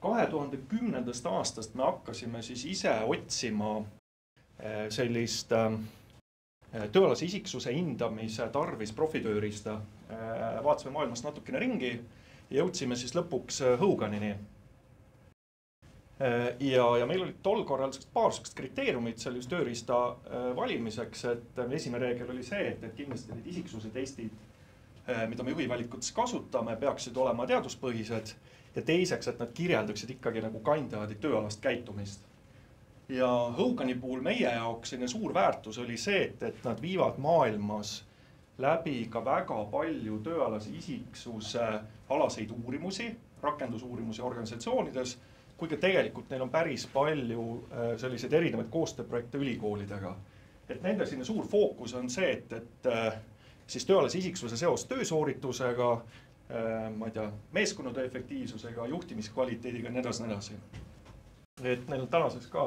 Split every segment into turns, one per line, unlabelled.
2010. aastast me hakkasime siis ise otsima sellist tööalase isiksuse hindamise tarvis profitööriista. Vaatasime maailmast natukene ringi ja jõudsime siis lõpuks Hoganini. Ja meil olid tol korral paar kriteeriumid seal just tööriista valimiseks, et esimene reegel oli see, et kindlasti need isiksuse testid, mida me juhivalikutes kasutame, peaksid olema teaduspõhised ja teiseks, et nad kirjeldaksid ikkagi nagu kandidaadi tööalast käitumist. Ja Hogani puhul meie jaoks suur väärtus oli see, et nad viivad maailmas läbi ka väga palju tööalase isiksuse alaseid uurimusi, rakendusuurimusi organisatsioonides, kuigi tegelikult neil on päris palju selliseid erinevaid koostööprojekte ülikoolidega. Et nende suur fookus on see, et siis tööalase isiksuse seos töösooritusega, meeskonnatöö efektiivsusega, juhtimiskvaliteediga ja nii edasi. Et neil on tänaseks ka,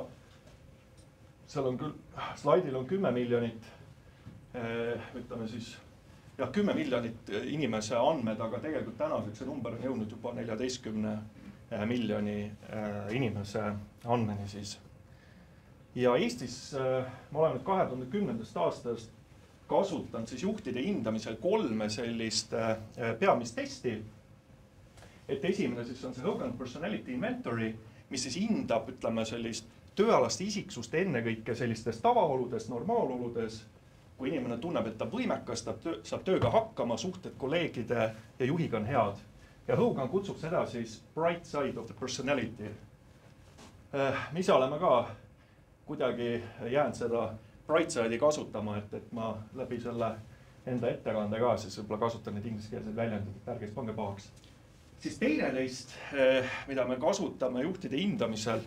seal on küll, slaidil on 10 miljonit, ütleme siis, 10 miljonit inimese andmed, aga tegelikult tänaseks see number on jõudnud juba 14 miljoni inimese andmeni siis. Ja Eestis ma olen 2010. aastast kasutanud siis juhtide hindamisel 3 sellist peamist testi. Et esimene siis on see Hogan Personality Inventory, mis siis hindab, ütleme, sellist tööalast isiksust ennekõike sellistes tavaoludes, normaaloludes, kui inimene tunneb, et ta võimekas, ta saab tööga hakkama, suhted kolleegide ja juhiga on head. Ja Hogan kutsub seda siis bright side of the personality. Me ise oleme ka kuidagi jäänud seda bright side'i kasutama, et ma läbi selle enda ettekande ka siis võib-olla kasutan neid ingliskeelseid väljendid, et ärge pange pahaks. Siis teine neist, mida me kasutame juhtide hindamisel,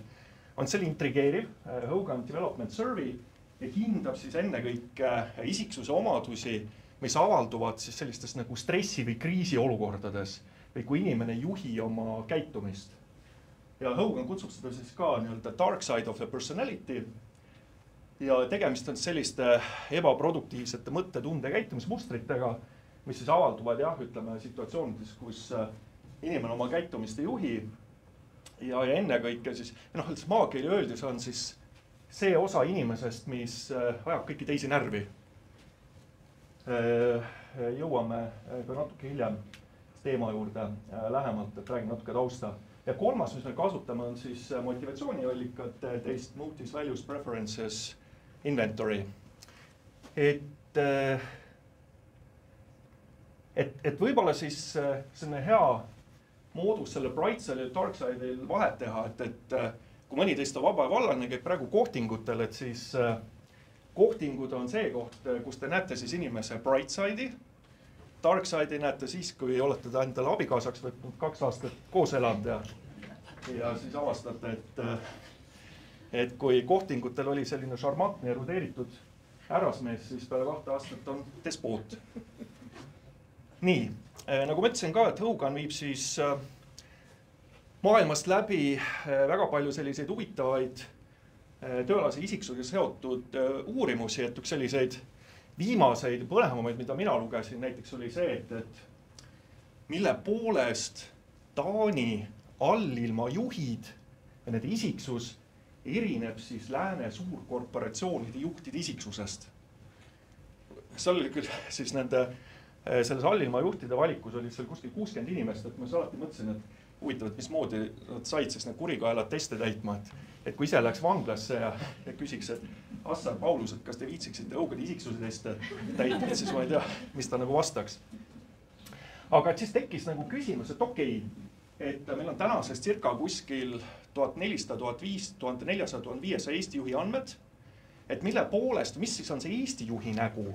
on selle intrigeeriv Hogan Development Survey ja hindab siis ennekõike isiksuse omadusi, mis avalduvad siis sellistes nagu stressi või kriisi olukordades või kui inimene ei juhi oma käitumist. Ja Hogan kutsub seda siis ka nii-öelda dark side of the personality ja tegemist on selliste ebaproduktiivsete mõttetunde käitumismustritega, mis siis avalduvad ütleme situatsioonides, kus inimene oma käitumist ei juhi ja ennekõike siis, maakeeli öeldes on siis see osa inimesest, mis ajab kõiki teisi närvi. Jõuame ka natuke hiljem teema juurde lähemalt, et räägime natuke tausta. Ja kolmas, mis me kasutame, on siis motivatsiooniallikad test, Motives, Values, Preferences, Inventory. Et võib-olla siis selline hea moodus selle bright side ja dark side'il vahet teha, et kui mõni teist on vaba ja vallane, käib praegu kohtingutel, et siis kohtingud on see koht, kus te näete siis inimese bright side'i. Dark side'i näete siis, kui olete ta endale abikaasaks võtnud 2 aastat koos elanud ja siis avastate, et kui kohtingutel oli selline šarmantne ja erudeeritud härrasmees, siis peale 2 aastat on despoot. Nii, nagu ma ütlesin ka, et Hogan viib siis maailmast läbi väga palju selliseid huvitavaid tööalase isiksusega seotud uurimusi, et üks selliseid viimaseid põnevamaid, mida mina lugesin, näiteks oli see, et mille poolest Taani allilma juhid ja nende isiksus erineb siis lääne suurkorporatsioonide juhtide isiksusest. Seal oli küll siis selles allilma juhtide valikus oli seal kuskil 60 inimest, et ma alati mõtlesin, et huvitav, et mismoodi nad said siis need kurikaelad teste täitma, et kui ise läks vanglasse ja küsiks, et Assar Paulus, et kas te viitsiksite Hogani isiksuse teste täita, siis ma ei tea, mis ta nagu vastaks. Aga siis tekkis nagu küsimus, et okei, et meil on tänases circa kuskil 1400, 1500, 1400, 1500 Eesti juhi andmed, et mille poolest, mis siis on see Eesti juhi nägu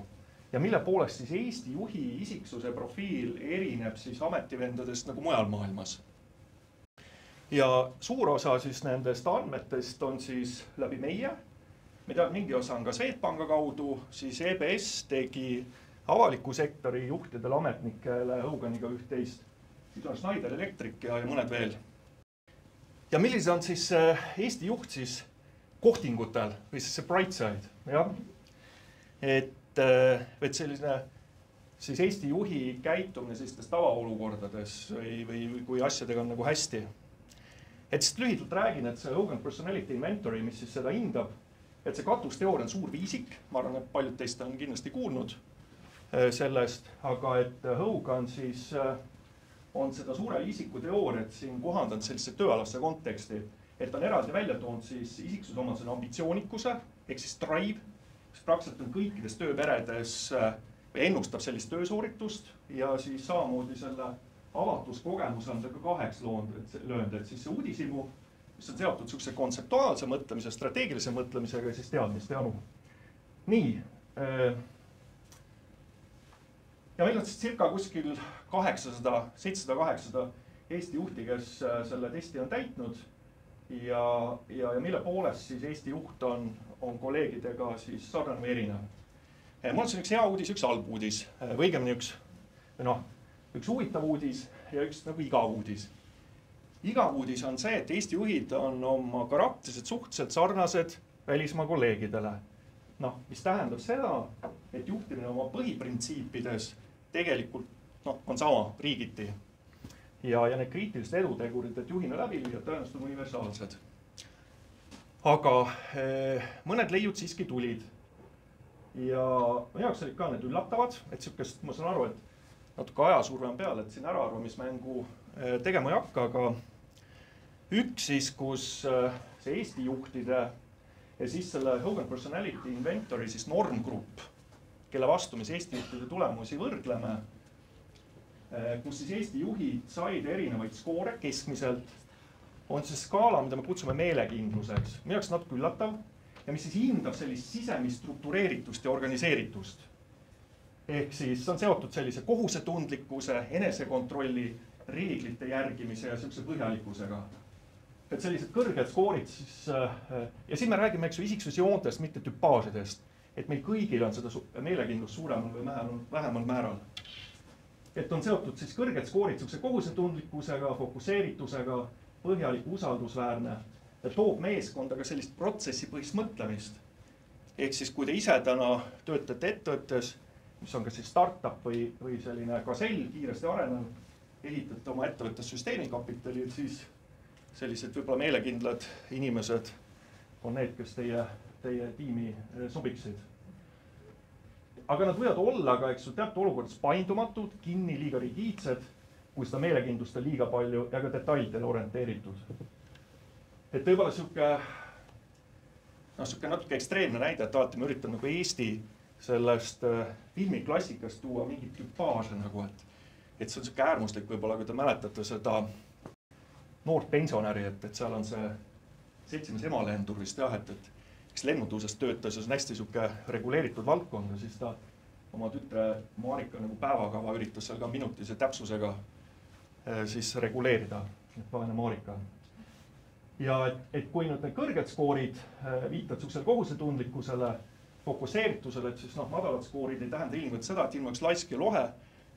ja mille poolest siis Eesti juhi isiksuse profiil erineb siis ametivendadest nagu mujal maailmas. Ja suur osa siis nendest andmetest on siis läbi meie. Me teame, mingi osa on ka Swedbanka kaudu, siis EBS tegi avaliku sektori juhtidele ametnikele Hoganiga üht-teist. Siis on Schneider Electric ja mõned veel. Ja millised on siis Eesti juht siis kohtingutel või siis see bright side? Ja? Et selline siis Eesti juhi käitumine sellistes tavaolukordades või kui asjadega on nagu hästi. Et siis lühidalt räägin, et see Hogan Personality Inventory, mis siis seda hindab, et see katusteooria on suur viisik, ma arvan, et paljud teist on kindlasti kuulnud sellest, aga et Hogan siis on seda suure viisiku teooriat siin kohandanud sellise tööalasse konteksti, et on eraldi välja toonud siis isiksusomaduse ambitsioonikuse, ehk siis drive, mis praktiliselt on kõikides tööperedes või ennustab sellist töösooritust ja siis samamoodi selle avatuskogemus on ta ka 2 löönud, et siis see uudishimu, mis on seotud sellise kontseptuaalse mõtlemise, strateegilise mõtlemisega ja siis teadmiste janu. Nii. Ja meil on siis circa kuskil 700-800 Eesti juhti, kes selle testi on täitnud ja mille poolest siis Eesti juht on kolleegidega siis sarnane või erinev. Mul on siin üks hea uudis, üks halb uudis, või õigemini üks huvitav uudis ja üks nagu igav uudis. Igav uudis on see, et Eesti juhid on oma karakteriselt suhteliselt sarnased välismaa kolleegidele. Mis tähendab seda, et juhtimine oma põhiprintsiipides tegelikult on sama riigiti. Ja need kriitilised edutegurid, et juhina läbi viia, tõenäoliselt on universaalsed. Aga mõned leiud siiski tulid. Ja minu jaoks olid ka need üllatavad, et sihukest, ma saan aru, et natuke ajasurve on peal, et siin äraarvamismängu tegema ei hakka, aga üks siis, kus see Eesti juhtide ja siis selle Hogan Personality Inventory siis normgrupp, kelle vastu me Eesti juhtide tulemusi võrdleme, kus siis Eesti juhid said erinevaid skoore keskmiselt, on siis skaala, mida me kutsume meelekindluseks. Minu jaoks natuke üllatav ja mis siis hindab sellist sisemist struktureeritust ja organiseeritust. Ehk siis on seotud sellise kohusetundlikkuse, enesekontrolli, reeglite järgimise ja sellise põhjalikkusega. Et sellised kõrged skoorid siis, ja siin me räägime isiksusjoontest, mitte tüpaažidest, et meil kõigil on seda meelekindlust suuremal või vähemal määral. Et on seotud siis kõrged skoorid sellise kohusetundlikkusega, fokuseeritusega, põhjaliku usaldusväärne ja toob meeskondaga sellist protsessipõhist mõtlemist. Ehk siis, kui te ise täna töötate ettevõttes, mis on kas siis startup või selline gasell, kiiresti arenev, ehitate oma ettevõttes süsteemikapitali, siis sellised võib-olla meelekindlad inimesed on need, kes teie tiimi sobiksid. Aga nad võivad olla ka, teatud olukordades paindumatud, kinni liiga rigiidsed, kui seda meelekindlust on liiga palju ja ka detailidele orienteeritud. Et võib-olla sihuke natuke ekstreemne näide, et alati me üritame nagu Eesti sellest filmiklassikast tuua mingit tüpaaže nagu, et see on sihuke äärmuslik võib-olla, kui te mäletate seda noort pensionäri, et seal on see seltsimees emalendur vist jah, et kes lennunduses töötas ja see on hästi sihuke reguleeritud valdkond ja siis ta oma tütre Marika nagu päevakava üritas seal ka minutise täpsusega siis reguleerida, vaene Marika. Ja et kui nüüd need kõrged skoorid viitavad sihukesele kohusetundlikkusele, fokuseeritusele, et siis madalad skoorid ei tähenda ilmselt seda, et ilma üks laisk ja lohe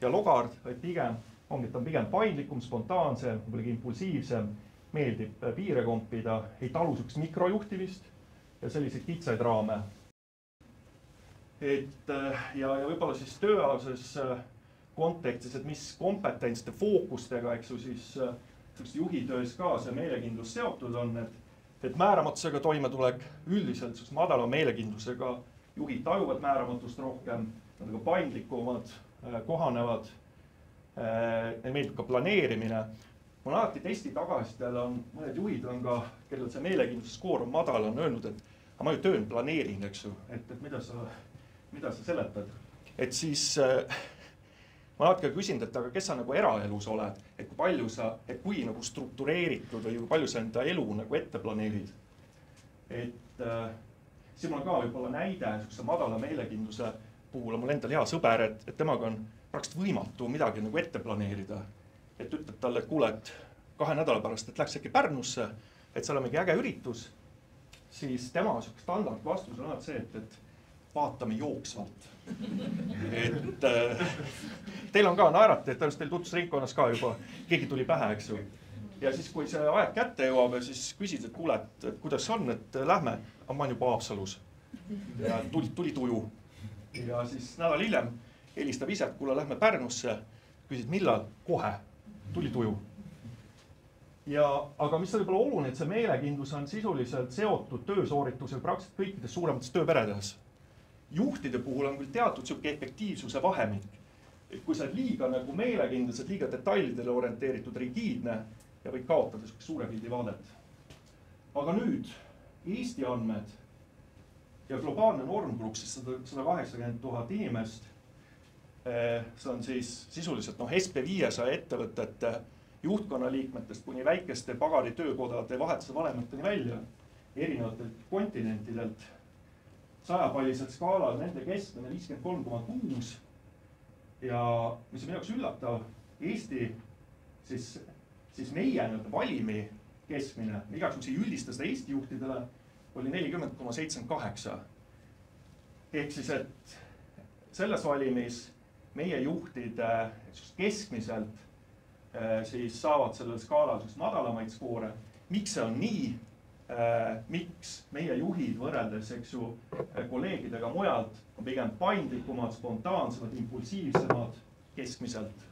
ja logard, vaid pigem ongi, et on pigem paindlikum, spontaansem, võib-olla impulsiivsem, meeldib piire kompida, ei talu sihukest mikrojuhtimist ja selliseid kitsaid raame. Ja võib-olla siis tööalases kontekstis, et mis kompetentside fookustega, siis juhitöös ka see meelekindlus seotud on, et määramatusega toimetulek üldiselt madala meelekindlusega juhid tajuvad määramatust rohkem, nad on ka paindlikumad, kohanevad, neil meeldib ka planeerimine. Mul alati testi tagasitel on, mõned juhid on ka, kellel see meelekindluse skoor on madal, on öelnud, et ma ju töön planeerin, eks ju, et mida sa seletad. Et siis ma olen alati ka küsinud, et aga kes sa nagu eraelus oled, et kui nagu struktureeritud või kui palju sa enda elu nagu ette planeerid. Et siin mul on ka võib-olla näide madala meelekindluse puhul on mul endal hea sõber, et temaga on praktiliselt võimatu midagi nagu ette planeerida. Et ütled talle, et kuule, et 2 nädala pärast, et läks äkki Pärnusse, et seal on mingi äge üritus, siis tema standard vastus on see, et vaatame jooksvalt. Et teil on ka naerata, et teil tutvusringkonnas ka juba keegi tuli pähe, eks ju. Ja siis, kui see aeg kätte jõuab ja siis küsid, et kuule, et kuidas on, et lähme, ma olen juba Haapsalus. Ja tuli tuju. Ja siis nädal hiljem helistab ise, et kuule, lähme Pärnusse. Küsid, millal? Kohe. Tuli tuju. Aga mis on võib-olla oluline, et see meelekindlus on sisuliselt seotud töösooritusega praktiliselt kõikides suuremates tööperedes. Juhtide puhul on küll teatud sihuke efektiivsuse vahemik. Kui sa oled liiga nagu meelekindel, sa oled liiga detailidele orienteeritud, rigiidne ja võid kaotada suure pildi vaadet. Aga nüüd Eesti andmed ja globaalne normgrupp, siis 180 000 inimest. See on siis sisuliselt SP500 ettevõtete juhtkonna liikmetest kuni väikeste pagari töökodade vahetuse valemateni välja erinevatelt kontinentidelt. 100-palliselt skaalal nende keskmine 53,6 ja mis on minu jaoks üllatav, Eesti siis meie valimi keskmine, igaks juhuks ei üldista seda Eesti juhtidele, oli 40,78. Ehk siis, et selles valimis meie juhtid keskmiselt siis saavad sellel skaalal madalamaid skoore. Miks see on nii? Miks meie juhid võrreldes kolleegidega mujalt on pigem paindlikumad, spontaansemad, impulsiivsemad keskmiselt?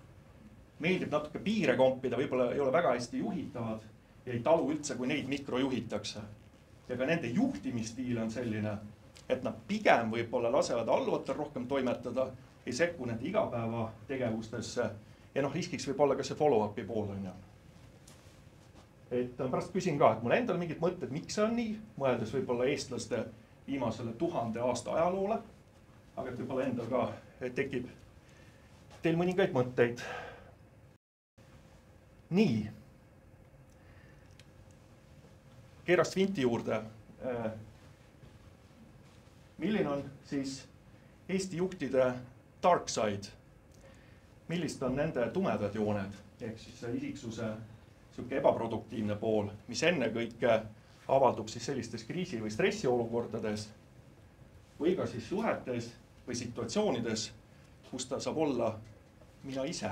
Meeldib natuke piire kompida, võib-olla ei ole väga hästi juhitavad ja ei talu üldse, kui neid mikrojuhitakse. Ja ka nende juhtimisstiil on selline, et nad pigem võib-olla lasevad alluvatel rohkem toimetada, ei sekku nende igapäeva tegevustesse ja riskiks võib olla ka see follow-upi pool on ju. Et pärast küsin ka, et mul endal mingid mõtted, miks see on nii, mõeldes võib-olla eestlaste viimasele 1000 aasta ajaloole, aga et võib-olla endal ka tekib teil mõningaid mõtteid. Nii. Keerast vinti juurde. Milline on siis Eesti juhtide dark side? Millist on nende tumedad jooned? Ehk siis isiksuse ebaproduktiivne pool, mis enne kõike avaldub siis sellistes kriisi- või stressiolukordades või ka siis suhetes või situatsioonides, kus ta saab olla mina ise.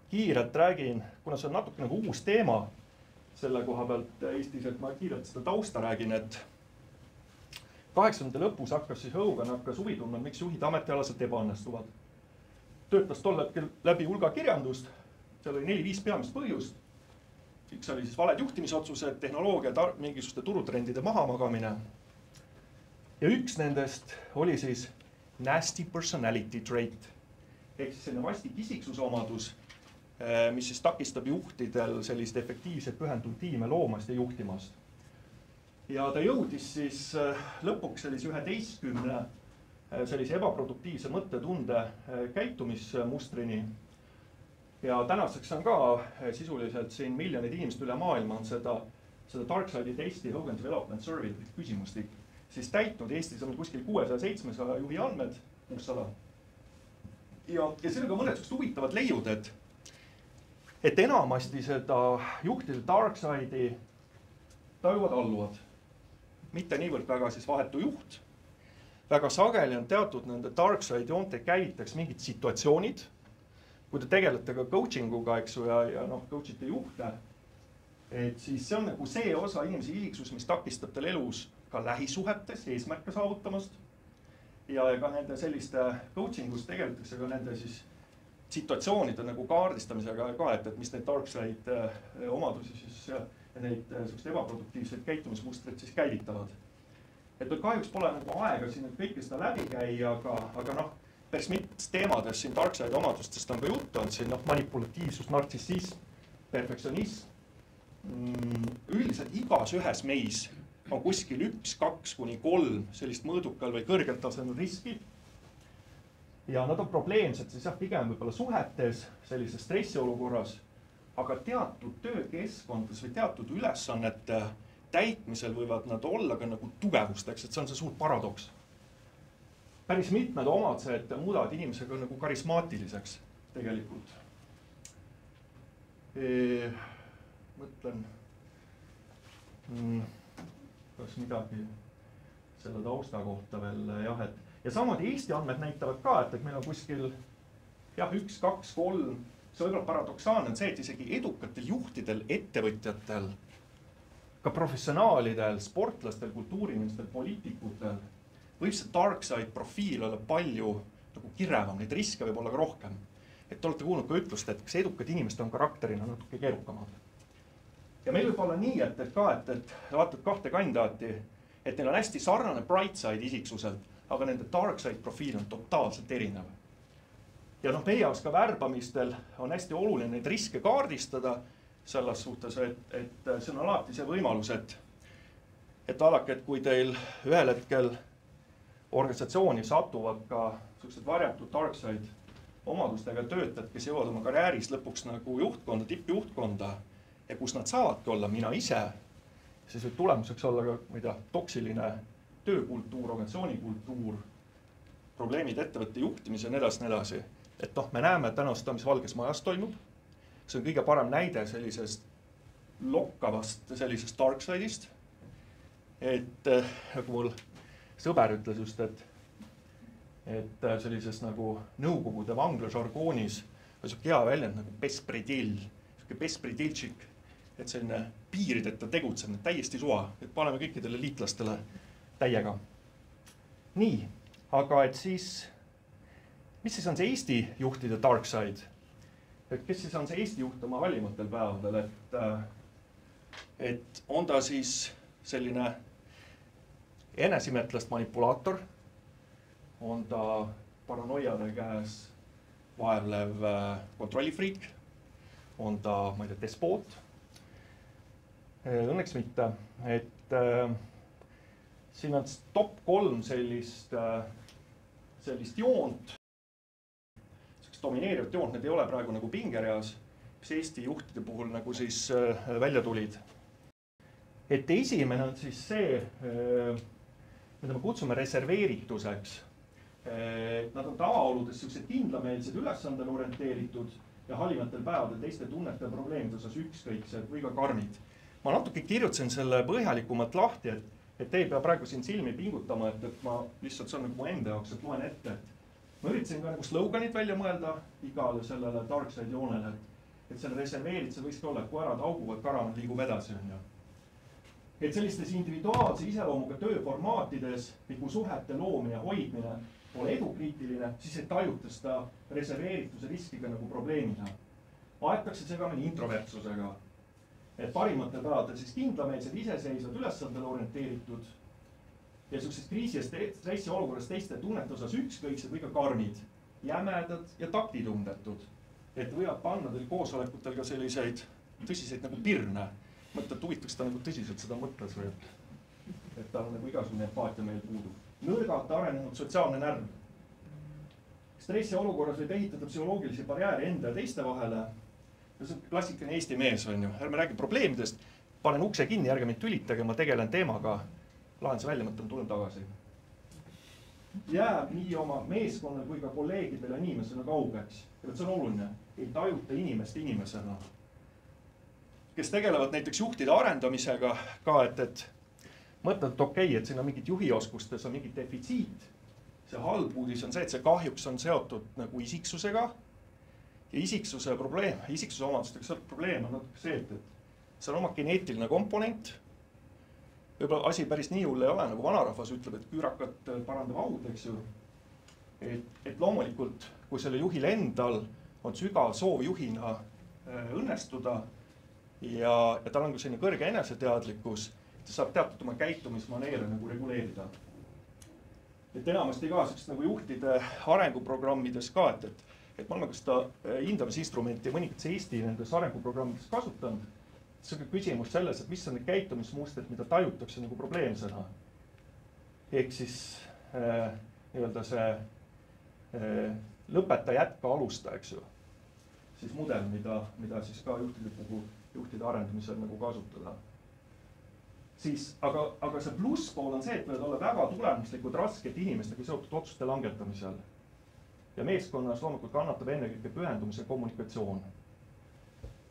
Kiirelt räägin, kuna see on natuke nagu uus teema selle koha pealt Eestis, et ma kiirelt seda tausta räägin, et 80. lõpus hakkas siis Hogan huvi tundma, miks juhid ametialaselt ebaõnnestuvad. Töötas tol hetkel läbi hulga kirjandust, seal oli 4-5 peamist põhjust. Üks oli siis valed juhtimisotsused, tehnoloogia, mingisuguste turutrendide mahamagamine. Ja üks nendest oli siis nasty personality trait, ehk siis selline vastik isiksuse omadus, mis siis takistab juhtidel sellist efektiivset pühendunud tiime loomast ja juhtimast. Ja ta jõudis siis lõpuks 11 sellise ebaproduktiivse mõttetunde käitumismustrini. Ja tänaseks on ka sisuliselt siin miljonid inimesed üle maailma on seda dark side'i testi Hogan Development Survey küsimustik siis täitnud. Eestis on kuskil 600-700 juhi andmed, 600. Ja sellega mõned huvitavad leiud, et enamasti seda juhtide dark side'i tajuvad alluvad. Mitte niivõrd väga siis vahetu juht. Väga sageli on teatud nende dark side joonte käivitaks mingid situatsioonid, kui te tegelete ka coachinguga, ja coachite juhte, et siis see on nagu see osa inimese isiksus, mis takistab teil elus ka lähisuhetes eesmärke saavutamast. Ja ka nende selliste coachingus tegeletakse ka nende siis situatsioonide nagu kaardistamisega ka, et mis neid dark side omadusi siis ja neid ebaproduktiivseid käitumismustreid siis käivitavad. Et kahjuks pole nagu aega siin kõike seda läbi käia, aga päris mitmes teemades siin dark side omadustest on ka juttu, on siin manipulatiivsus, nartsissism, perfektsionism. Üldiselt igas ühes meis on kuskil 1, 2 kuni 3 sellist mõõdukal või kõrgelt tasemel riski. Ja nad on probleemsed siis pigem võib-olla suhetes, sellises stressiolukorras, aga teatud töökeskkondades või teatud ülesannete täitmisel võivad nad olla ka nagu tugevusteks, et see on see suur paradoks. Päris mitmed omadused muudavad inimesega nagu karismaatiliseks tegelikult. Mõtlen, kas midagi selle tausta kohta veel, jah, ja samamoodi Eesti andmed näitavad ka, et meil on kuskil 1, 2, 3, see võib-olla paradoksaalne on see, et isegi edukatel juhtidel, ettevõtjatel, ka professionaalidel, sportlastel, kultuuriinimestel, poliitikutel võib see dark side profiil olla palju nagu kirevam, neid riske võib olla ka rohkem. et te olete kuulnud ka ütlust, et kas edukad inimesed on karakterina natuke keerukamad. Ja meil võib olla nii, et vaatad kahte kandidaati, et neil on hästi sarnane bright side isiksuselt, aga nende dark side profiil on totaalselt erinev. Ja meie jaoks ka värbamistel on hästi oluline neid riske kaardistada selles suhtes, et see on alati see võimalus, et vaadake, et kui teil ühel hetkel organisatsiooni satuvad ka sellised varjatud dark side omadustega töötajad, kes jõuavad oma karjääris lõpuks nagu juhtkonda, tippjuhtkonda ja kus nad saavadki olla mina ise, siis võib tulemuseks olla ka toksiline töökultuur, organisatsioonikultuur, probleemid ettevõtte juhtimise ja nii edasi. Et me näeme täna seda, mis Valges Majas toimub. See on kõige parem näide sellisest lokkavast sellisest dark side'ist. Et nagu mul sõber ütles just, et sellises nagu nõukogude vangla žargoonis on siuke hea väljend nagu bespredil, siuke bespredilčik, et selline piirideta tegutsemine, täiesti suva, et paneme kõikidele liitlastele täiega. Nii, aga et siis, mis siis on see Eesti juhtide dark side? Et kes siis on see Eesti juht oma valimatel päevadel, et on ta siis selline enesimetlast manipulaator, on ta paranoiade käes vaevlev kontrollifriik, on ta, ma ei tea, despoot. Õnneks mitte, et siin on top 3 sellist joont, sellist domineerivat joont, need ei ole praegu nagu pingereas, mis Eesti juhtide puhul nagu siis välja tulid. Et esimene on siis see, mida me kutsume reserveerituseks. Nad on tavaoludes sellised kindlameelsed ülesandele orienteeritud ja halimatel päevadel teiste tunnete ja probleemide osas ükskõiksed või ka karmid. Ma natuke kirjutasin selle põhjalikumalt lahti, et ei pea praegu siin silmi pingutama, et ma lihtsalt see on nagu mu enda jaoks, et loen ette. Ma üritasin ka nagu sloganid välja mõelda igale sellele dark side joonele, et selle reserveerid, see võiski olla, et koerad auguvad, karavan liigub edasi. Et sellistes individuaalse iseloomuga tööformaatides, nagu suhete loomine ja hoidmine pole edukriitiline, siis ei tajuta seda reserveerituse riskiga nagu probleemina. Aetakse see ka meil introvertsusega. Et parimatel päevadel siis kindlameelsed iseseisvad ülesandele orienteeritud ja sellisest kriisi ja stressi olukorras teiste tunnete osas ükskõiksed või ka karmid, jämedad ja taktitundetud. Et võivad panna teil koosolekutel ka selliseid tõsiseid nagu pirne. Mõtled, huvitaks ta nagu tõsiselt seda mõtles või et tal on nagu igasugune empaatia meil puudu. Nõrgalt arenenud sotsiaalne närv. Stressi olukorras võib ehitada psühholoogilisi barjääre enda ja teiste vahele. See on klassikaline Eesti mees, on ju. Ärme räägi probleemidest, panen ukse kinni, ärge mind tülitage, ma tegelen teemaga, lahen see välja, mõtlen, tulen tagasi. Jääb nii oma meeskonnal kui ka kolleegidele inimesena kaugeks. Ja see on oluline, ei tajuta inimest inimesena. Kes tegelevad näiteks juhtide arendamisega ka, et mõtled, et okei, et siin on mingid juhioskustes on mingid defitsiit. See halb uudis on see, et see kahjuks on seotud nagu isiksusega ja isiksuse omadustega see probleem on natuke see, et see on oma geneetiline komponent. Võib-olla asi päris nii hull ei ole, nagu vanarahvas ütleb, et küürakat parandab aud, eks ju. Et loomulikult, kui selle juhil endal on sügav soov juhina õnnestuda ja tal on ka selline kõrge eneseteadlikkus, ta saab teatud oma käitumismaneere nagu reguleerida. Et enamasti ka sellised nagu juhtide arenguprogrammides ka, et ma olen ka seda hindamisinstrumenti mõnikord Eesti nendes arenguprogrammides kasutanud. See on küsimus selles, et mis on need käitumismustrid, mida tajutakse nagu probleemsena. Ehk siis nii-öelda see lõpeta jätka alusta, eks ju. Siis mudel, mida siis ka juhtide arendamisel nagu kasutada. Siis, aga see plusspool on see, et võivad olla väga tulemuslikud rasked inimestega seotud otsuste langetamisel. Ja meeskonnas loomulikult kannatab ennekõike pühendumise kommunikatsioon.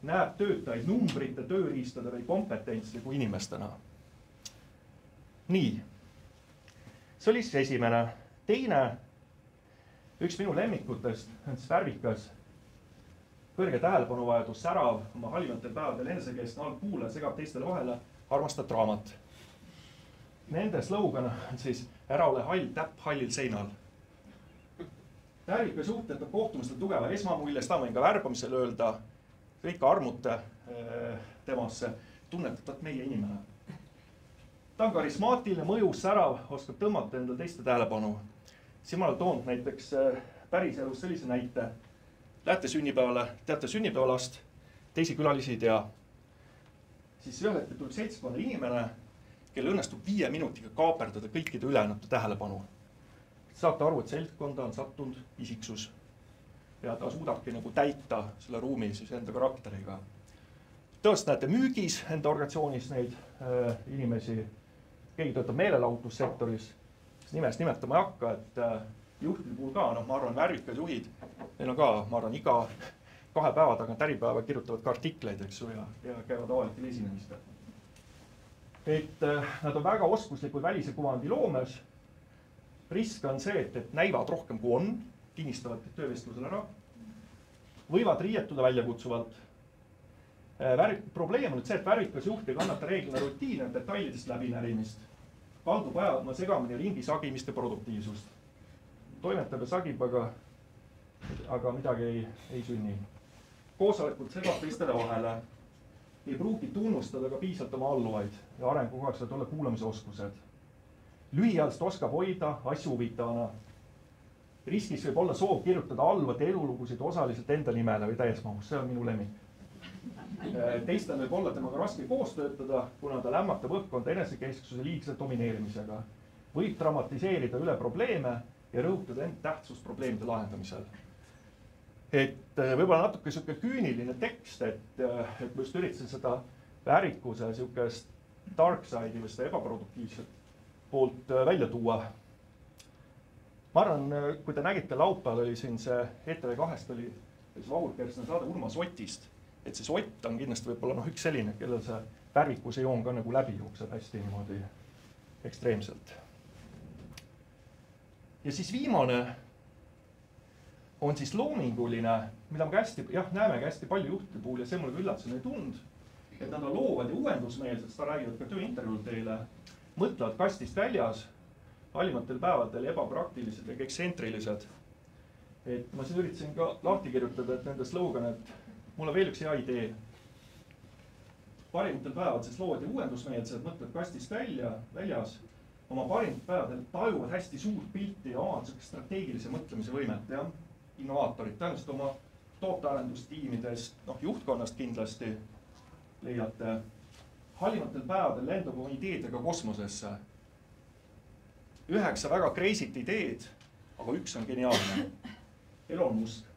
Näeb töötajaid numbrite, tööriistade või kompetentsliku inimestena. Nii. See oli siis esimene. Teine, üks minu lemmikutest, on siis värvikas. Kõrge tähelepanuvajadus, särav, oma halimatel päevadel enesekeskne algkuulaja segab teistele vahele, armastad draamat. Nende slogan on siis ära ole hall täpp hallil seinal. värvikas juht peab kohtuma seda tugeva esmamulje, seda võin ka värbamisel öelda, kõik armute temasse, tunnetavad meie inimene. Ta on karismaatiline, mõjus, särav, oskab tõmmata endale teiste tähelepanu. Siin ma olen toonud näiteks päriselus sellise näite. Lähete sünnipäevale, teate sünnipäevalast, teisi külalisi ei tea. Siis ühel hetkel tuleb seltskonnal inimene, kelle õnnestub 5 minutiga kaaperdada kõikide ülejäänud tähelepanu. Saate aru, et seltskonda on sattunud isiksus ja ta suudabki nagu täita selle ruumi siis enda karakteriga. Tõost näete müügis enda organisatsioonis neid inimesi, keegi töötab meelelahutussektoris, nimest nimetama ei hakka, et juhtide puhul ka, ma arvan, värvikad juhid, neil on ka, ma arvan, iga 2 päeva tagant äripäeva kirjutavad ka artikleid, eks ju, ja käivad avalikel esinemistel. Et nad on väga oskuslikud välise kuvandi loomes. Risk on see, et näivad rohkem kui on, kinnistavad töövestlusel ära, võivad riietuda väljakutsuvalt. Probleem on nüüd see, et värvikas juht ei kannata reeglina rutiine detailidest läbinärimist. Kaldub ajama segamini ringi sagimist ja produktiivsust. Toimetab ja sagib, aga midagi ei sünni. Koosolekult segab teistele vahele. Ei pruugi tunnustada ka piisalt oma alluvaid ja arengukohaks võivad olla kuulamise oskused. Lühiajast oskab hoida asju huvitavana. Riskis võib olla soov kirjutada alluvate elulugusid osaliselt enda nimele või täiesmahus, see on minu lemmik. Teistel võib olla temaga raske koos töötada, kuna ta lämmatab õhkkonda enesekesksuse liigse domineerimisega. Võib dramatiseerida üle probleeme ja rõhutada end tähtsust probleemide lahendamisel. Et võib-olla natuke siuke küüniline tekst, et ma just üritasin seda värvikuse siukest dark side'i või seda ebaproduktiivset poolt välja tuua. Ma arvan, kui te nägite laupäeval oli siin see ETV2-st oli Vahur-Kersna saade Urmas Otist. Et see Ott on kindlasti võib-olla üks selline, kellel see värvikuse joon ka nagu läbi jookseb hästi niimoodi ekstreemselt. Ja siis viimane on siis loominguline, mida me näeme hästi palju juhtide puhul ja see mulle üllatusena ei tund, et nad on loovad ja uuendusmeelsed, seda räägivad ka tööintervjuul teile, mõtlevad kastist väljas, halimatel päevadel ebapraktilised ja ekstsentrilised. Et ma siin üritasin ka lahti kirjutada, et nende slogan, et mul on veel üks hea idee. Parimatel päevad siis lood ja uuendusmeelsed mõtlevad kastist väljas. Oma parimatel päevadel tajuvad hästi suurt pilti ja omad strateegilise mõtlemise võimet. Ja? Innovaatorid tõenäoliselt oma tootearendustiimidest, juhtkonnast kindlasti leiate. Halimatel päevadel lendab oma ideedega kosmosesse. 9 väga crazy't ideed, aga 1 on geniaalne. Elon Musk.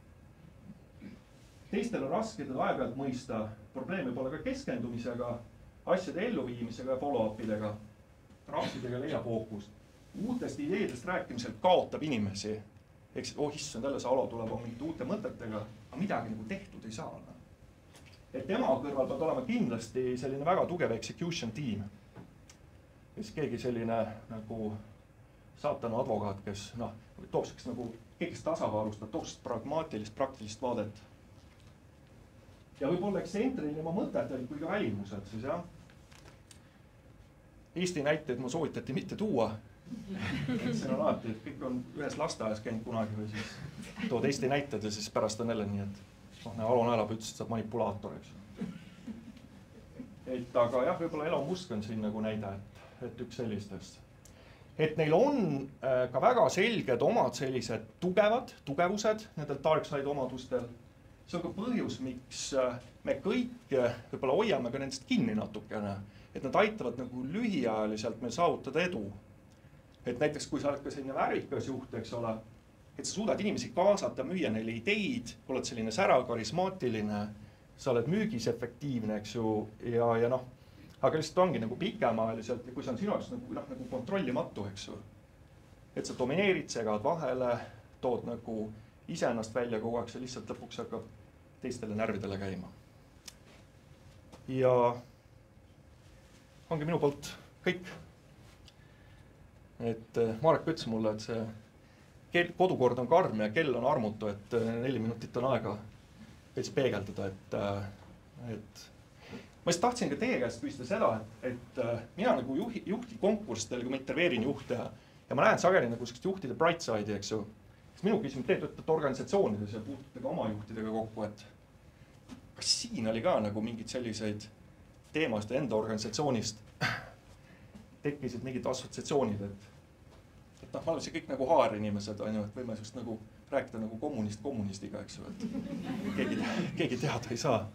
Teistel on raske teda aeg-ajalt mõista, probleemi pole ka keskendumisega, asjade elluviimisega ja follow-upidega. Rapsidega leiab fookust. Uutest ideedest rääkimisel kaotab inimesi. Eks, issand, jälle see Alo tuleb mingite uute mõtetega, aga midagi nagu tehtud ei saa. Et tema kõrval peab olema kindlasti selline väga tugev execution team. Kes keegi selline nagu saatana advokaat, kes toob selleks nagu keegi tasakaalustab, toob pragmaatilist, praktilist vaadet. Ja võib-olla ekstsentriline oma mõtetel kui ka välimused siis, jah. Eesti näiteid ma soovitati mitte tuua. See on alati, et kõik on ühes lasteajas käinud kunagi või siis tood Eesti näited ja siis pärast on jälle nii, et Alo Naelapuu ütles, et saab manipulaator, eks. Et aga jah, võib-olla Elon Musk on siin nagu näide, et üks sellistest. Et neil on ka väga selged omad sellised tugevused nendel dark side omadustel. See on ka põhjus, miks me kõik võib-olla hoiame ka nendest kinni natukene, et nad aitavad nagu lühiajaliselt meil saavutada edu. Et näiteks, kui sa oled ka selline värvikas juht, eks ole, et sa suudad inimesi kaasata, müüa neile ideid, oled selline särav, karismaatiline, sa oled müügis efektiivne, eks ju, ja aga lihtsalt ongi nagu pikemaajaliselt ja kui see on sinu jaoks nagu kontrollimatu, eks ju, et sa domineerid, segad vahele, tood nagu iseennast välja kogu aeg, see lihtsalt lõpuks hakkab teistele närvidele käima. Ja ongi minu poolt kõik. Et Marek ütles mulle, et see kodukord on karm ja kell on armutu, et 4 minutit on aega veits peegeldada, et ma just tahtsin ka teie käest küsida seda, et mina nagu juhti konkurssidel, kui ma interveerin juhte ja ma näen sageli nagu juhtide bright side'i, eks ju. Siis minu küsimus, te töötate organisatsioonides ja puutute ka oma juhtidega kokku, et kas siin oli ka nagu mingid selliseid teemast enda organisatsioonist tekkisid mingid assotsiatsioonid, et noh, ma olen see kõik nagu HR-inimesed, on ju, et võime just nagu rääkida nagu kommunistiga, eks ju, et keegi teada ei saa.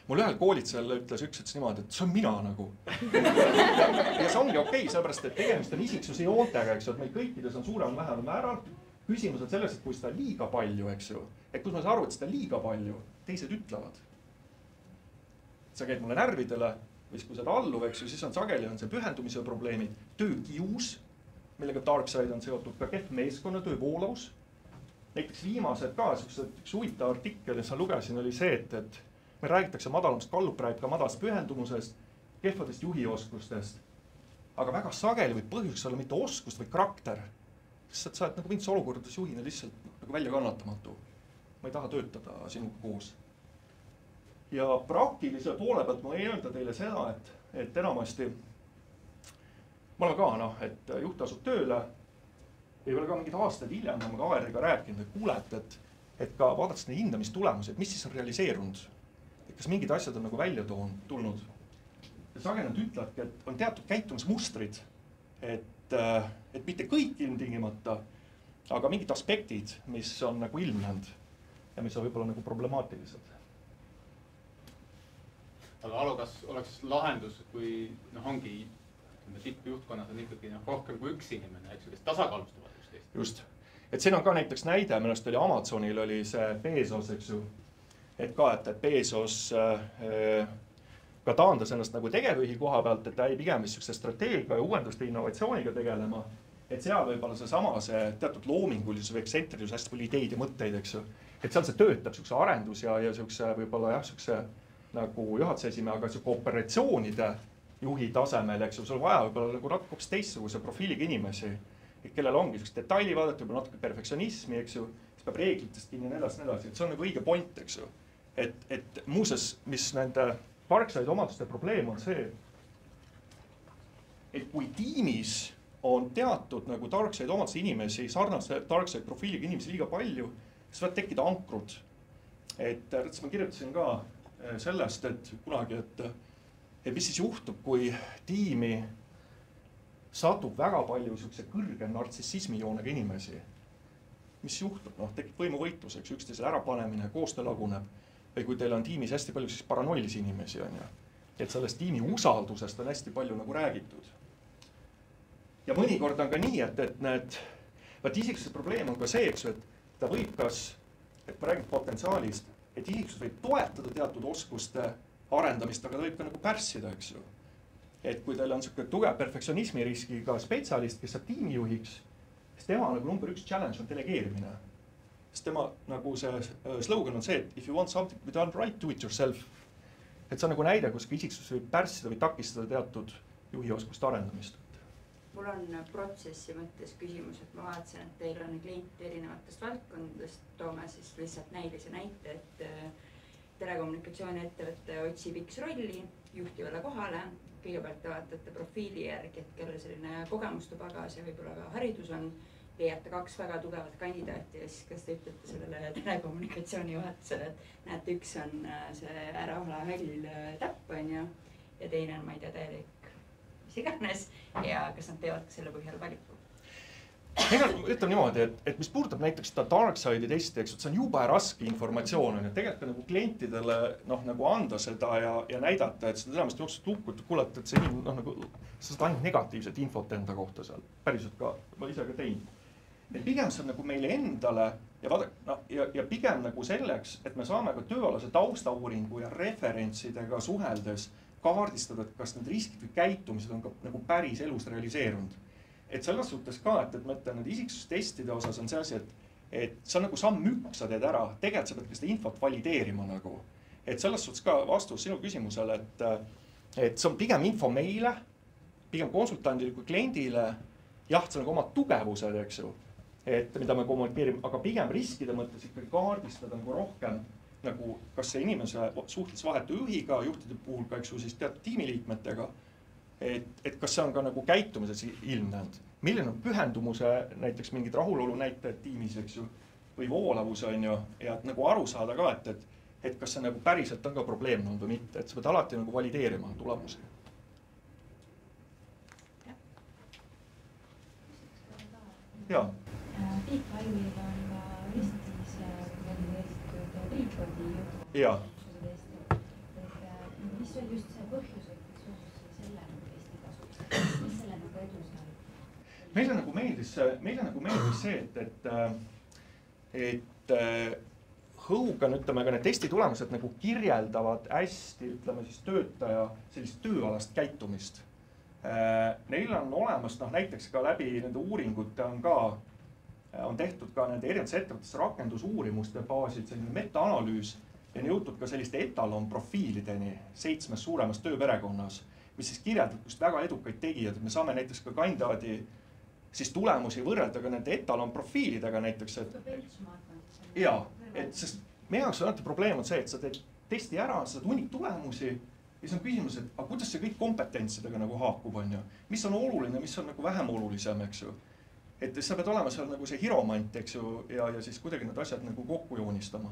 Mul ühel koolitsejal ütles niimoodi, et see on mina nagu. Ja see ongi okei, sellepärast, et tegemist on isiksuse joontega, eks ju, et meil kõikides on suurem vähem määral. Küsimus on selles, et kui seda liiga palju, eks ju, et kus ma saan aru, et seda liiga palju, teised ütlevad. Sa käid mulle närvidele, või kui seda alluv, eks ju, siis on sageli on see pühendumise probleemid, töökius, millega Darkside on seotud, ka kehv meeskonna töö voolavus. Näiteks viimased ka, üks huvitav artikkel, mis ma lugesin, oli see, et me räägitakse madalamast Gallup räägib ka madalast pühendumusest, kehvadest juhioskustest, aga väga sageli võib põhjuseks olla mitte oskust või karakter. Sest sa oled nagu mingites olukordades juhina lihtsalt nagu välja kannatamatu. Ma ei taha töötada sinuga koos. Ja praktilise poole pealt ma ei öelda teile seda, et enamasti ma olen ka, et juht asub tööle, ei ole ka mingid aastaid hiljem, ma ka HR-iga rääkinud, et kuulet, et ka vaadates neid hindamistulemusi, et mis siis on realiseerunud. Kas mingid asjad on nagu välja tulnud. Ja sageli nad ütlevadki, et on teatud käitumismustrid, et mitte kõik ilmtingimata, aga mingid aspektid, mis on nagu ilmnenud ja mis on võib-olla nagu problemaatilised.
Aga Alo, kas oleks lahendus, kui ongi tippjuhtkonnas on ikkagi rohkem kui üks inimene, eks, kes tasakaalustavad üksteist?
Just. Et siin on ka näiteks näide, millest oli Amazonil oli see Bezos, eks ju. Et ka, et Bezos ka taandas ennast nagu tegevjuhi koha pealt, et ta ei pigem niisuguse strateegia ja uuenduste innovatsiooniga tegelema. Et seal võib-olla see teatud loomingulisus või eksentrisus hästi palju ideid ja mõtteid, eks ju. Et seal see töötab niisuguse arendus ja niisuguse võib-olla niisuguse nagu juhatuse esimehe, aga niisuguse operatsioonide juhi tasemel, eks ju, sul vaja võib-olla nagu natuke teistsuguse profiiliga inimesi, kellel ongi niisugust detailivaadet, võib-olla natuke perfektsionismi, eks ju, kes peab reeglitest kinni ja nii. Et see on nagu õige point, eks ju. Et muuses, mis nende Darkside omaduste probleem on see, et kui tiimis on teatud nagu Darkside omaduse inimesi, sarnaste Darkside profiiliga inimesi liiga palju, siis võivad tekkida ankrud. Et ma kirjutasin ka sellest, et kunagi, et mis siis juhtub, kui tiimi satub väga palju kõrge nartsissismi joonega inimesi. Mis juhtub? Tekib võimuvõitluseks, üksteisel ärapanemine, koostöö laguneb. Või kui teil on tiimis hästi palju paranoilisi inimesi, on ju. Et sellest tiimi usaldusest on hästi palju nagu räägitud. Ja mõnikord on ka nii, et isiksuse probleem on ka see, eks, et ta võib et ma räägin potentsiaalist, et isiksus võib toetada teatud oskuste arendamist, aga ta võib ka nagu pärssida, eks ju. Et kui teil on tugev perfektsionismi riskiga spetsialist, kes saab tiimijuhiks, siis tema nagu number 1 challenge on delegeerimine. Sest tema nagu see slogan on see, et if you want something to be done right, do it yourself. Et see on nagu näide, kus isiksus võib pärssida või takistada teatud juhioskuste arendamist.
Mul on protsessi mõttes küsimus, et ma vaatasin, et teil on kliente erinevatest valdkondadest. Toome siis lihtsalt näidise näite, et telekommunikatsiooni ettevõtte otsib X rolli juhtivale kohale. Kõigepealt te vaatate profiili järgi, et kelle selline kogemuste pagas ja võib-olla ka haridus on. Leiate 2 väga tugevat kandidaati ja siis kas te ütlete sellele telekommunikatsiooni juhatusele, et näete, üks on see äraola häll täpp on ju, ja teine on, ma ei tea, täielik mis iganes ja kas nad teevad ka selle põhjal valiku?
Ütleme niimoodi, et mis puudutab näiteks seda Darkside'i testi, eks, see on jube raske informatsioon, et tegelikult nagu klientidele nagu anda seda ja näidata, et seda enamasti jooksust lukku, et kuulete, et see inimene nagu, sa saad ainult negatiivset infot enda kohta seal, päriselt ka, ma ise ka tein. Et pigem see on nagu meile endale ja pigem nagu selleks, et me saame ka tööalase taustauuringu ja referentsidega suheldes kaardistada, et kas need riskid või käitumised on ka nagu päris elus realiseerunud. Et selles suhtes ka, et ma ütlen, et isiksustestide osas on see asi, et sa nagu samm 1 sa teed ära, tegelikult sa pead ka seda infot valideerima nagu. Et selles suhtes ka vastus sinu küsimusele, et see on pigem info meile, pigem konsultandile kui kliendile, jah, see on nagu omad tugevused, eks ju, et mida me kommunikeerime, aga pigem riskide mõttes ikkagi kaardistada nagu rohkem, nagu kas see inimese suhtelises vahetu juhiga, juhtide puhul ka, eks ju, siis teatud tiimiliikmetega et kas see on ka nagu käitumises ilmnenud. Milline on pühendumuse näiteks mingid rahulolu näitajad tiimis, eks ju, või voolavus on ju, ja et nagu aru saada ka, et kas see nagu päriselt on ka probleem olnud või mitte, et sa pead alati nagu valideerima tulemusi. Jaa.
Bigfilil on Eestis valideeritud Freecode'i jutu.
Jaa.
Mis oli just see põhjus, et seoses selle Eesti kasuks? Mis selle nagu edu sai?
Meile nagu meeldis see, et Hõugan, ütleme, ka need testi tulemused nagu kirjeldavad hästi, ütleme siis töötaja sellist tööalast käitumist. Neil on olemas, näiteks ka läbi nende uuringute on tehtud ka nende erinevates ettevõttes rakendusuurimuste baasil selline metaanalüüs ja on jõutud ka selliste etalonprofiilideni 7 suuremas tööperekonnas, mis siis kirjeldab just väga edukaid tegijad. Me saame näiteks ka kandidaadi siis tulemusi võrrelda ka nende etalonprofiilidega näiteks. Jaa, sest meie jaoks alati probleem on see, et sa teed testi ära, sa saad hunnik tulemusi ja siis on küsimus, et aga kuidas see kõik kompetentsidega nagu haakub, on ju? Mis on oluline, mis on nagu vähem olulisem, eks ju? Et sa pead olema seal nagu see hiromant, eks ju, ja siis kuidagi need asjad nagu kokku joonistama.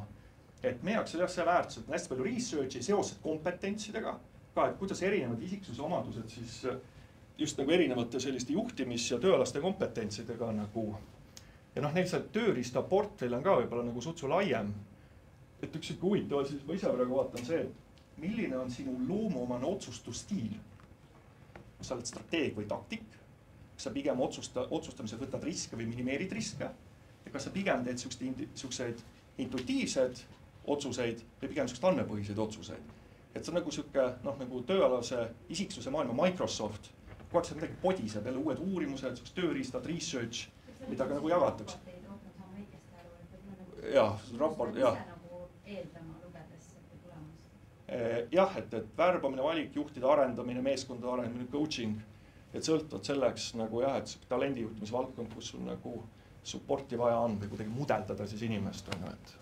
Et meie jaoks see väärtus, et on hästi palju researchi seosed kompetentsidega, ka et kuidas erinevad isiksuse omadused siis just nagu erinevate selliste juhtimis- ja tööalaste kompetentsidega nagu. Ja neil see tööriista portfell on ka võib-olla nagu sutsu laiem. Et üks ikka huvitav, siis ma ise praegu vaatan see, milline on sinu loomuomane otsustusstiil? Kas sa oled strateeg või taktik? Kas sa pigem otsustamisel võtad riske või minimeerid riske? Ja kas sa pigem teed selliseid intuitiivsed otsuseid või pigem selliseid andmepõhiseid otsuseid? Et see on nagu selline nagu tööalase isiksuse maailma Microsoft. Kogu aeg sa midagi podised, jälle uued uurimused, sellised tööriistad, research, mida ka nagu jagatakse. Jah, raport, jah. Jah, et värbamine, valik, juhtide arendamine, meeskondade arendamine, coaching, et sõltuvad selleks nagu jah, et talendijuhtimisvaldkond, kus sul nagu supporti vaja on või kuidagi mudeldada siis inimest on, et